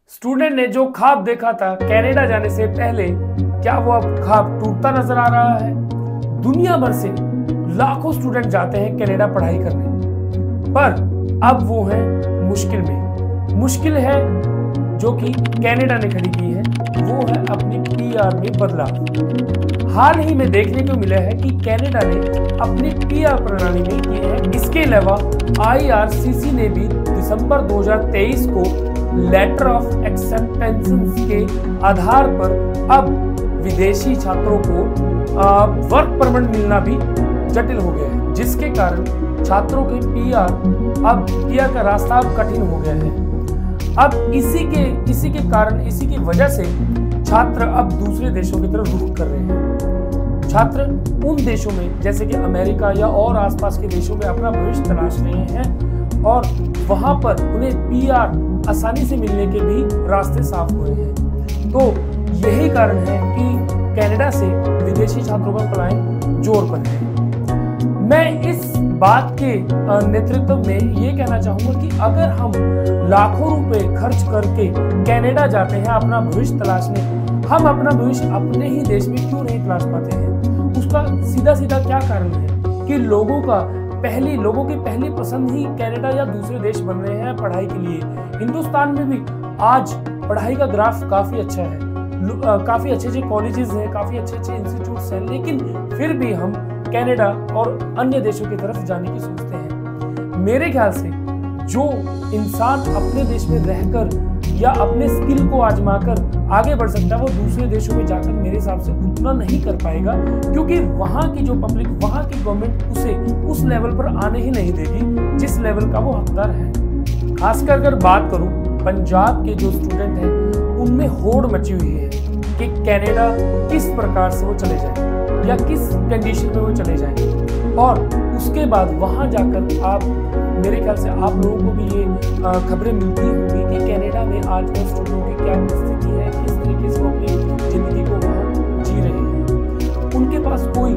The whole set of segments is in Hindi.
स्टूडेंट ने जो ख्वाब देखा था कनाडा जाने से पहले, क्या वो अब ख्वाब टूटता नजर आ रहा है? दुनिया भर से लाखों स्टूडेंट जाते हैं कनाडा पढ़ाई करने, पर अब वो हैं मुश्किल में। मुश्किल है जो कि कनाडा ने खड़ी की है, वो है अपनी पीआर में बदलाव। हाल ही में देखने को मिला है कि कनाडा ने अपनी पीआर प्रणाली में किए हैं। इसके अलावा आईआरसीसी ने भी दिसंबर 2023 को लेटर ऑफ एक्सेप्टेंस के आधार पर अब विदेशी छात्रों को वर्क परमिट मिलना भी जटिल हो गया है, जिसके कारण छात्रों के पीआर का रास्ता अब कठिन हो गया है। अब इसी की वजह से छात्र अब दूसरे देशों की तरफ रुख कर रहे हैं। छात्र उन देशों में जैसे कि अमेरिका या और आसपास के देशों में अपना भविष्य तलाश रहे हैं और वहां पर उन्हें पीआर आसानी से मिलने के भी रास्ते साफ हुए हैं। तो यही कारण है कि कनाडा से विदेशी छात्रों का पलायन जोर पर है। मैं इस बात के नेतृत्व में ये कहना चाहूंगा कि अगर हम लाखों रुपए खर्च करके कनाडा जाते हैं अपना भविष्य तलाशने, हम अपना भविष्य अपने ही देश में क्यों नहीं तलाश पाते हैं? उसका सीधा सीधा क्या कारण है कि लोगों की पहली पसंद ही कनाडा या दूसरे देश बन रहे हैं पढ़ाई के लिए। हिंदुस्तान में भी आज पढ़ाई का ग्राफ काफी अच्छा है, काफी अच्छे कॉलेजेस हैं, काफी अच्छे इंस्टीट्यूट्स हैं, लेकिन फिर भी हम कनाडा और अन्य देशों की तरफ जाने की सोचते हैं। मेरे ख्याल से जो इंसान अपने देश में रहकर या अपने स्किल को आजमाकर आगे बढ़ सकता है, वो दूसरे देशों में जाकर मेरे हिसाब से उतना नहीं कर पाएगा, क्योंकि वहां की जो पब्लिक, वहां की गवर्नमेंट उसे उस लेवल पर आने ही नहीं देगी जिस लेवल का वो हकदार है। खासकर अगर बात करूं पंजाब के जो स्टूडेंट हैं, उनमें होड़ मची हुई है कि कनाडा किस प्रकार से वो चले जाए या किस कंडीशन में वो चले जाएं, और उसके बाद वहां जाकर आप, मेरे ख्याल से आप लोगों को भी ये खबरें मिलती होंगी कि कनाडा में आजकल स्टूडेंटों की क्या स्थिति है, किस तरीके से वो अपनी जिंदगी को वहाँ जी रहे हैं। उनके पास कोई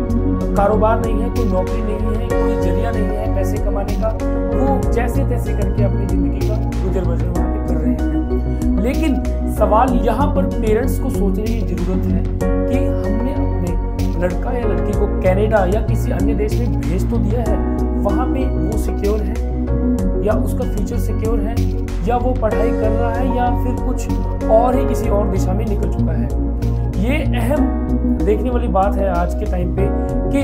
कारोबार नहीं है, कोई नौकरी नहीं है, कोई जरिया नहीं है पैसे कमाने का, वो जैसे तैसे करके अपनी जिंदगी का गुजर बसर वहाँ पे कर रहे हैं। लेकिन सवाल यहाँ पर पेरेंट्स को सोचने की जरूरत है कि हमने अपने लड़का या लड़की को कनाडा या किसी अन्य देश में भेज तो दिया है, वहां पे वो सिक्योर है या उसका फ्यूचर सिक्योर है, या वो पढ़ाई कर रहा है या फिर कुछ और ही किसी और दिशा में निकल चुका है। ये अहम देखने वाली बात है आज के टाइम पे कि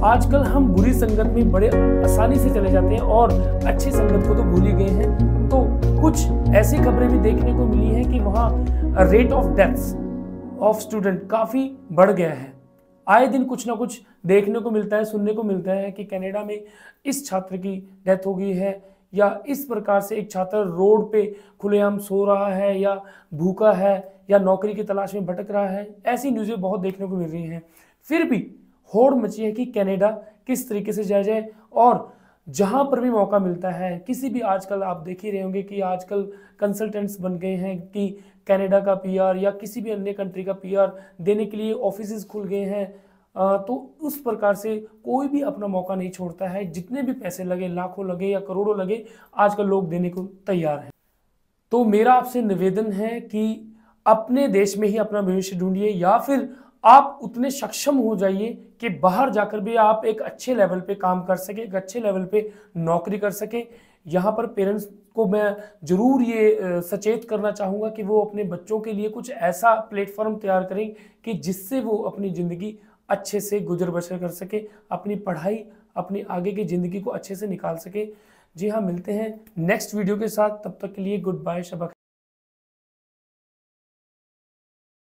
आजकल हम बुरी संगत में बड़े आसानी से चले जाते हैं और अच्छी संगत को तो भूल ही गए हैं। तो कुछ ऐसी खबरें भी देखने को मिली है कि वहाँ rate of deaths of student काफी बढ़ गया है। आए दिन कुछ ना कुछ देखने को मिलता है, सुनने को मिलता है कि कनाडा में इस छात्र की डेथ हो गई है, या इस प्रकार से एक छात्र रोड पे खुलेआम सो रहा है, या भूखा है, या नौकरी की तलाश में भटक रहा है। ऐसी न्यूज़ें बहुत देखने को मिल रही हैं। फिर भी होड़ मची है कि कनाडा किस तरीके से जाया जाए, और जहां पर भी मौका मिलता है, किसी भी, आजकल आप देख ही रहे होंगे कि आजकल कंसल्टेंट्स बन गए हैं कि कनाडा का पीआर या किसी भी अन्य कंट्री का पीआर देने के लिए ऑफिसेज खुल गए हैं। तो उस प्रकार से कोई भी अपना मौका नहीं छोड़ता है, जितने भी पैसे लगे, लाखों लगे या करोड़ों लगे, आजकल लोग देने को तैयार हैं। तो मेरा आपसे निवेदन है कि अपने देश में ही अपना भविष्य ढूंढिए, या फिर आप उतने सक्षम हो जाइए कि बाहर जाकर भी आप एक अच्छे लेवल पे काम कर सके, एक अच्छे लेवल पे नौकरी कर सके। यहाँ पर पेरेंट्स को मैं जरूर ये सचेत करना चाहूँगा कि वो अपने बच्चों के लिए कुछ ऐसा प्लेटफॉर्म तैयार करें कि जिससे वो अपनी ज़िंदगी अच्छे से गुजर बसर कर सके, अपनी पढ़ाई, अपनी आगे की ज़िंदगी को अच्छे से निकाल सके। जी हाँ, मिलते हैं नेक्स्ट वीडियो के साथ, तब तक के लिए गुड बाय, शब